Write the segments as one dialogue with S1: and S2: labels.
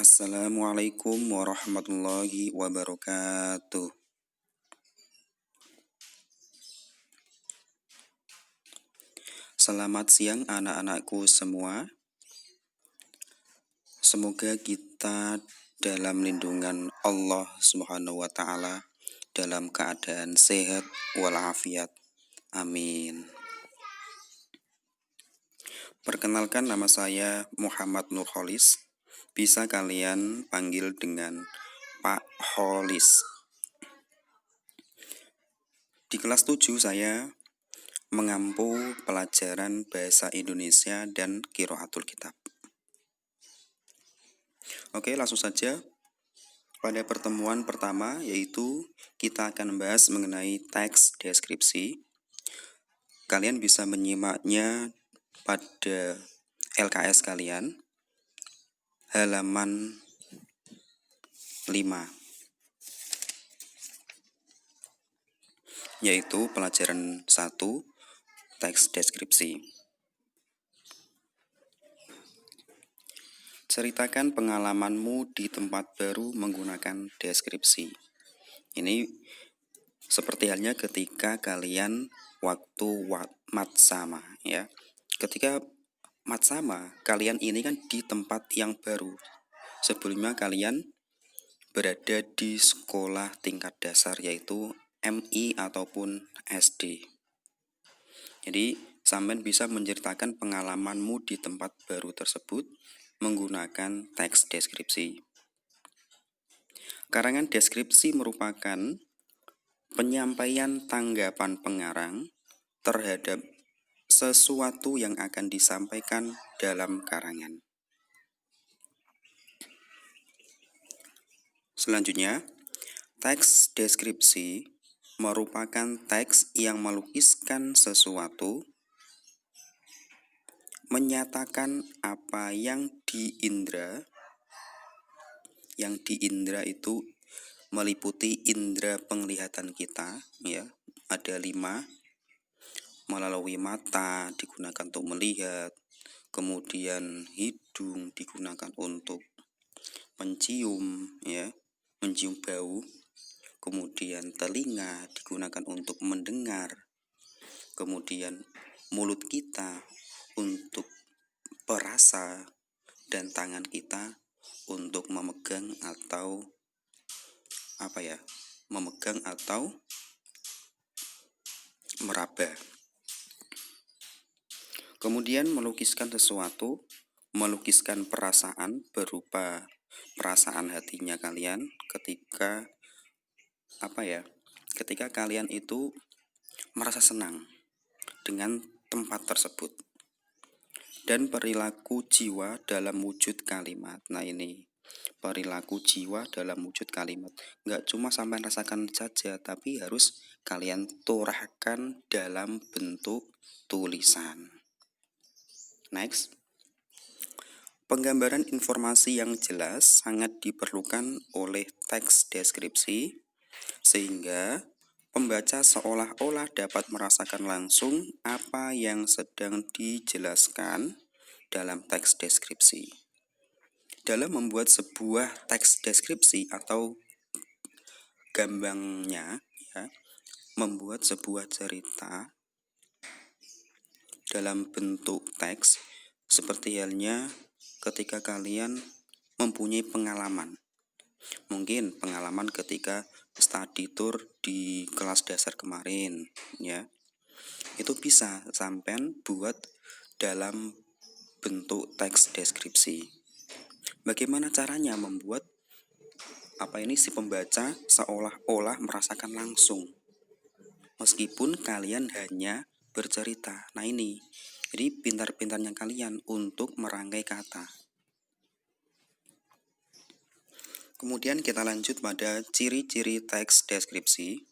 S1: Assalamualaikum warahmatullahi wabarakatuh. Selamat siang anak-anakku semua. Semoga kita dalam lindungan Allah Subhanahu wa taala dalam keadaan sehat walafiat. Amin. Perkenalkan, nama saya Muhammad Nurholis. Bisa kalian panggil dengan Pak Holis. Di kelas 7 saya mengampu pelajaran bahasa Indonesia dan qiraatul kitab. Oke, langsung saja pada pertemuan pertama, yaitu kita akan membahas mengenai teks deskripsi. Kalian bisa menyimaknya pada LKS kalian halaman 5, yaitu pelajaran 1 teks deskripsi. Ceritakan pengalamanmu di tempat baru menggunakan deskripsi. Ini seperti halnya ketika kalian waktu matsama, ya. Ketika matsama, kalian ini kan di tempat yang baru. Sebelumnya kalian berada di sekolah tingkat dasar, yaitu MI ataupun SD. Jadi, sampean bisa menceritakan pengalamanmu di tempat baru tersebut menggunakan teks deskripsi. Karangan deskripsi merupakan penyampaian tanggapan pengarang terhadap sesuatu yang akan disampaikan dalam karangan. Selanjutnya, teks deskripsi merupakan teks yang melukiskan sesuatu, menyatakan apa yang diindra. Yang diindra itu meliputi indera penglihatan kita, ya. Ada 5. Melalui mata digunakan untuk melihat, kemudian hidung digunakan untuk mencium, ya, mencium bau, kemudian telinga digunakan untuk mendengar, kemudian mulut kita untuk perasa, dan tangan kita untuk memegang atau meraba. Kemudian melukiskan sesuatu, melukiskan perasaan berupa perasaan hatinya kalian ketika ketika kalian itu merasa senang dengan tempat tersebut. Dan perilaku jiwa dalam wujud kalimat. Nah, ini perilaku jiwa dalam wujud kalimat. Nggak cuma sampai rasakan saja, tapi harus kalian torahkan dalam bentuk tulisan. Next. Penggambaran informasi yang jelas sangat diperlukan oleh teks deskripsi, sehingga pembaca seolah-olah dapat merasakan langsung apa yang sedang dijelaskan dalam teks deskripsi. Dalam membuat sebuah teks deskripsi atau gambangnya, ya, membuat sebuah cerita dalam bentuk teks, seperti halnya ketika kalian mempunyai pengalaman. Mungkin pengalaman ketika study tour di kelas dasar kemarin, ya. Itu bisa sampean buat dalam bentuk teks deskripsi. Bagaimana caranya membuat si pembaca seolah-olah merasakan langsung, meskipun kalian hanya bercerita. Nah, ini jadi pintar-pintarnya kalian untuk merangkai kata. Kemudian kita lanjut pada ciri-ciri teks deskripsi.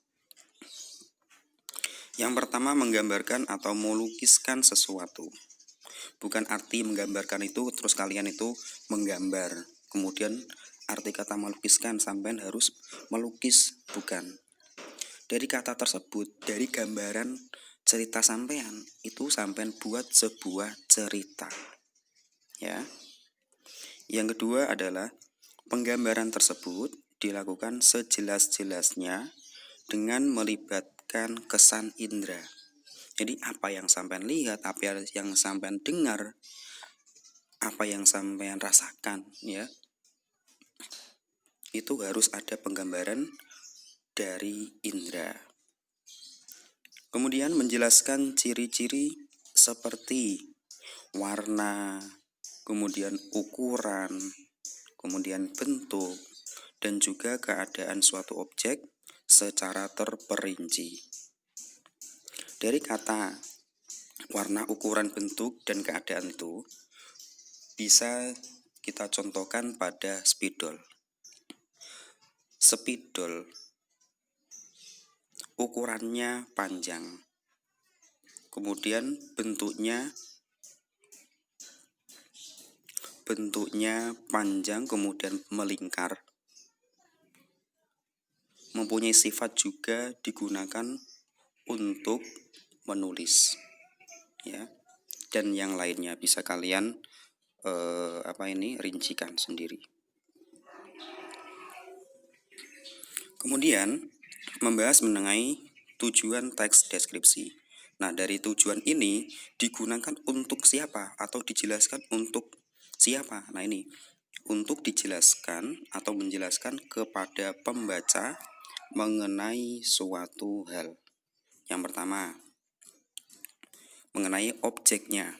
S1: Yang pertama, menggambarkan atau melukiskan sesuatu. Bukan arti menggambarkan itu terus kalian itu menggambar. Kemudian arti kata melukiskan sampean harus melukis, bukan. Dari kata tersebut, dari gambaran cerita sampean, itu sampean buat sebuah cerita. Ya. Yang kedua adalah Penggambaran tersebut dilakukan sejelas-jelasnya dengan melibatkan kesan indera. Jadi apa yang sampean lihat, apa yang sampean dengar, apa yang sampean rasakan, ya, itu harus ada penggambaran dari indera. Kemudian menjelaskan ciri-ciri seperti warna, kemudian ukuran, kemudian bentuk, dan juga keadaan suatu objek secara terperinci. Dari kata warna, ukuran, bentuk, dan keadaan itu bisa kita contohkan pada spidol. Spidol ukurannya panjang, kemudian bentuknya panjang, kemudian melingkar, mempunyai sifat juga digunakan untuk menulis, ya, dan yang lainnya bisa kalian rincikan sendiri. Kemudian membahas mengenai tujuan teks deskripsi. Nah, dari tujuan ini digunakan untuk siapa atau dijelaskan untuk siapa? Nah, ini untuk dijelaskan atau menjelaskan kepada pembaca mengenai suatu hal. Yang pertama, mengenai objeknya.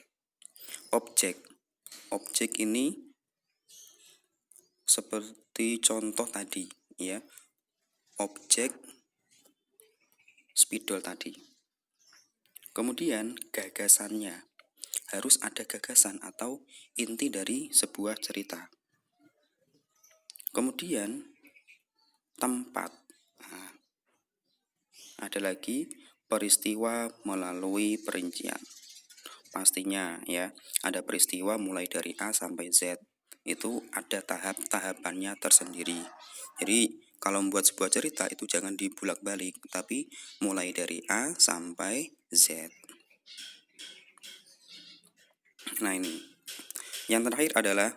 S1: Objek ini seperti contoh tadi, ya. Objek spidol tadi. Kemudian gagasannya. Harus ada gagasan atau inti dari sebuah cerita. Kemudian tempat. Nah, ada lagi peristiwa melalui perincian. Pastinya, ya, ada peristiwa mulai dari A sampai Z. Itu ada tahap-tahapannya tersendiri. Jadi kalau membuat sebuah cerita itu jangan dibulak-balik, tapi mulai dari A sampai Z. Nah, ini. Yang terakhir adalah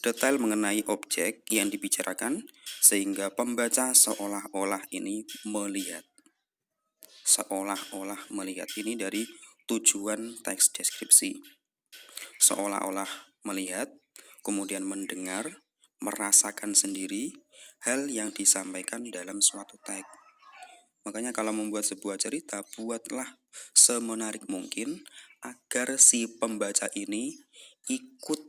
S1: detail mengenai objek yang dibicarakan sehingga pembaca seolah-olah melihat. Seolah-olah melihat ini dari tujuan teks deskripsi. Seolah-olah melihat, kemudian mendengar, merasakan sendiri hal yang disampaikan dalam suatu teks. Makanya kalau membuat sebuah cerita, buatlah semenarik mungkin agar si pembaca ini ikut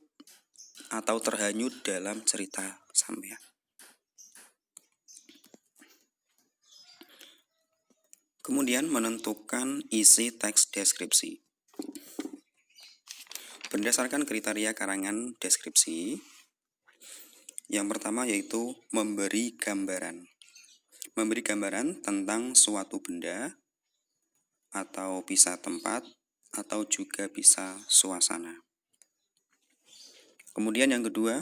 S1: atau terhanyut dalam cerita sampean. Kemudian menentukan isi teks deskripsi. Berdasarkan kriteria karangan deskripsi, yang pertama yaitu memberi gambaran. Memberi gambaran tentang suatu benda, atau bisa tempat, atau juga bisa suasana. Kemudian yang kedua,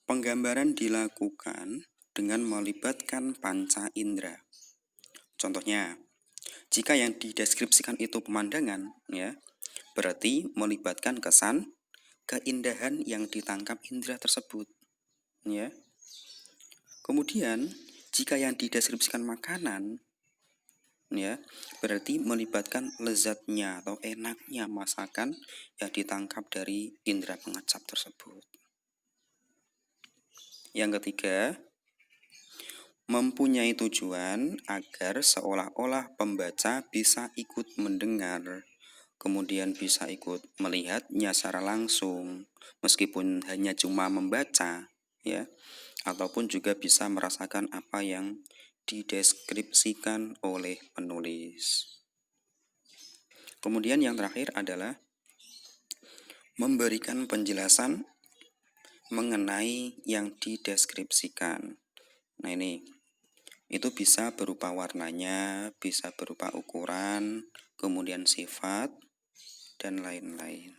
S1: penggambaran dilakukan dengan melibatkan panca indera. Contohnya, jika yang dideskripsikan itu pemandangan, ya, berarti melibatkan kesan keindahan yang ditangkap indera tersebut, ya. Kemudian, jika yang dideskripsikan makanan, ya, berarti melibatkan lezatnya atau enaknya masakan yang ditangkap dari indera pengecap tersebut. Yang ketiga, mempunyai tujuan agar seolah-olah pembaca bisa ikut mendengar, kemudian bisa ikut melihatnya secara langsung, meskipun hanya cuma membaca, ya, ataupun juga bisa merasakan apa yang dideskripsikan oleh penulis. Kemudian yang terakhir adalah memberikan penjelasan mengenai yang dideskripsikan. Nah, ini itu bisa berupa warnanya, bisa berupa ukuran, kemudian sifat, dan lain-lain.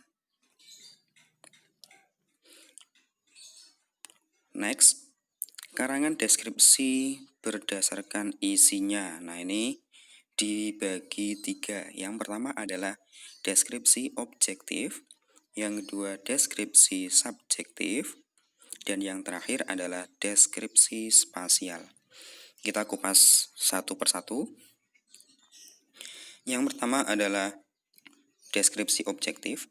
S1: Next, karangan deskripsi berdasarkan isinya. Nah, ini dibagi 3. Yang pertama adalah deskripsi objektif, yang kedua deskripsi subjektif, Dan yang terakhir adalah deskripsi spasial. Kita kupas satu persatu. Yang pertama adalah deskripsi objektif,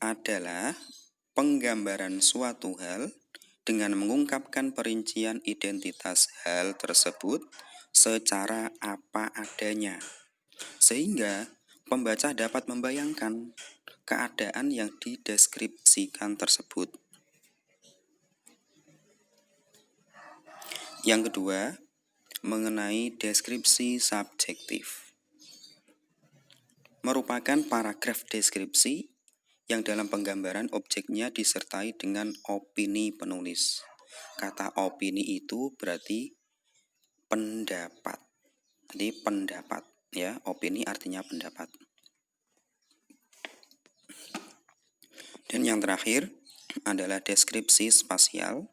S1: adalah penggambaran suatu hal dengan mengungkapkan perincian identitas hal tersebut secara apa adanya, sehingga pembaca dapat membayangkan keadaan yang dideskripsikan tersebut. Yang kedua, mengenai deskripsi subjektif. Merupakan paragraf deskripsi yang dalam penggambaran objeknya disertai dengan opini penulis. Kata opini itu berarti pendapat. Jadi pendapat, ya, opini artinya pendapat. Dan yang terakhir adalah deskripsi spasial,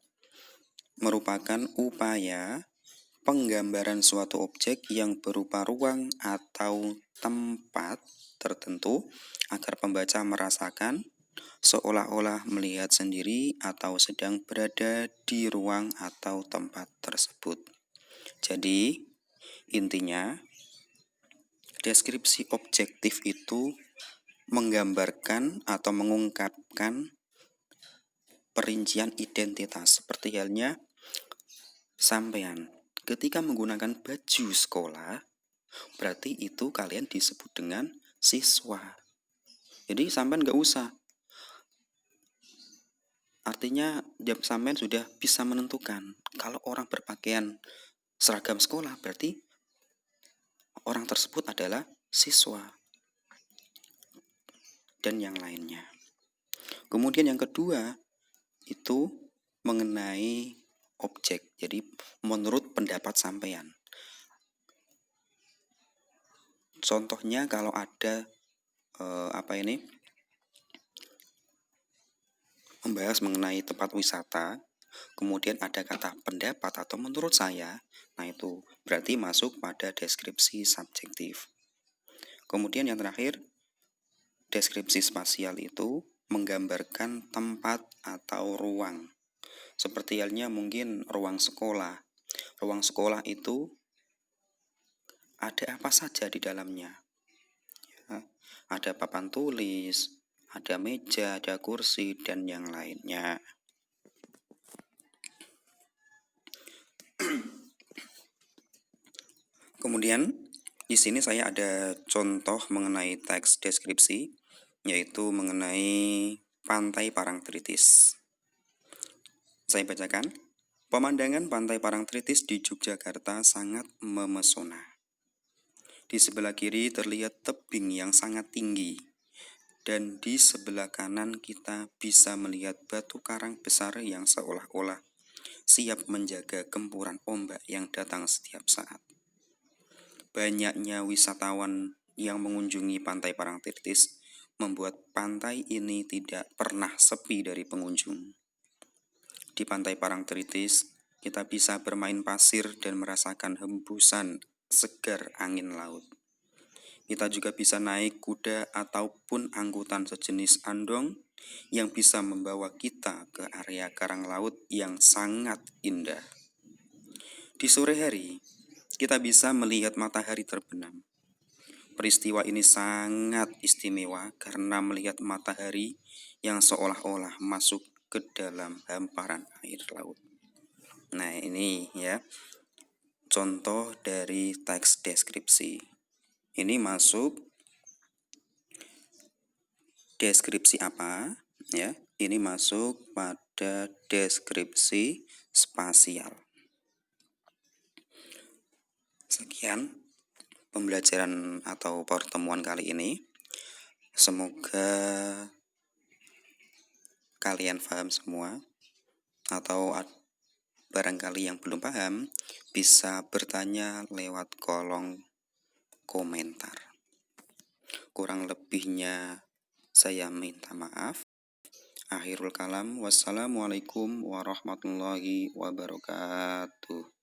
S1: merupakan upaya penggambaran suatu objek yang berupa ruang atau tempat tertentu agar pembaca merasakan seolah-olah melihat sendiri atau sedang berada di ruang atau tempat tersebut. Jadi, intinya deskripsi objektif itu menggambarkan atau mengungkapkan perincian identitas. Seperti halnya sampean ketika menggunakan baju sekolah, berarti itu kalian disebut dengan siswa. Jadi sampean nggak usah. Artinya sampean sudah bisa menentukan kalau orang berpakaian seragam sekolah berarti orang tersebut adalah siswa dan yang lainnya. Kemudian yang kedua itu mengenai objek. Jadi menurut pendapat sampean. Contohnya kalau ada membahas mengenai tempat wisata, kemudian ada kata pendapat atau menurut saya, nah itu berarti masuk pada deskripsi subjektif. Kemudian yang terakhir, deskripsi spasial itu menggambarkan tempat atau ruang. Seperti halnya mungkin ruang sekolah. Ruang sekolah itu ada apa saja di dalamnya. Ya, ada papan tulis, ada meja, ada kursi, dan yang lainnya. Kemudian di sini saya ada contoh mengenai teks deskripsi, yaitu mengenai Pantai Parangtritis. Saya bacakan. Pemandangan Pantai Parangtritis di Yogyakarta sangat memesona. Di sebelah kiri terlihat tebing yang sangat tinggi, dan di sebelah kanan kita bisa melihat batu karang besar yang seolah-olah siap menjaga gempuran ombak yang datang setiap saat. Banyaknya wisatawan yang mengunjungi Pantai Parangtritis membuat pantai ini tidak pernah sepi dari pengunjung. Di Pantai Parangtritis, kita bisa bermain pasir dan merasakan hembusan segar angin laut. Kita juga bisa naik kuda ataupun angkutan sejenis andong yang bisa membawa kita ke area karang laut yang sangat indah. Di sore hari, kita bisa melihat matahari terbenam. Peristiwa ini sangat istimewa karena melihat matahari yang seolah-olah masuk ke dalam hamparan air laut. Nah, ini ya contoh dari teks deskripsi. Ini masuk deskripsi apa? Ya, ini masuk pada deskripsi spasial. Sekian pembelajaran atau pertemuan kali ini. Semoga kalian paham semua, atau barangkali yang belum paham bisa bertanya lewat kolom komentar. Kurang lebihnya saya minta maaf. Akhirul kalam, wassalamualaikum warahmatullahi wabarakatuh.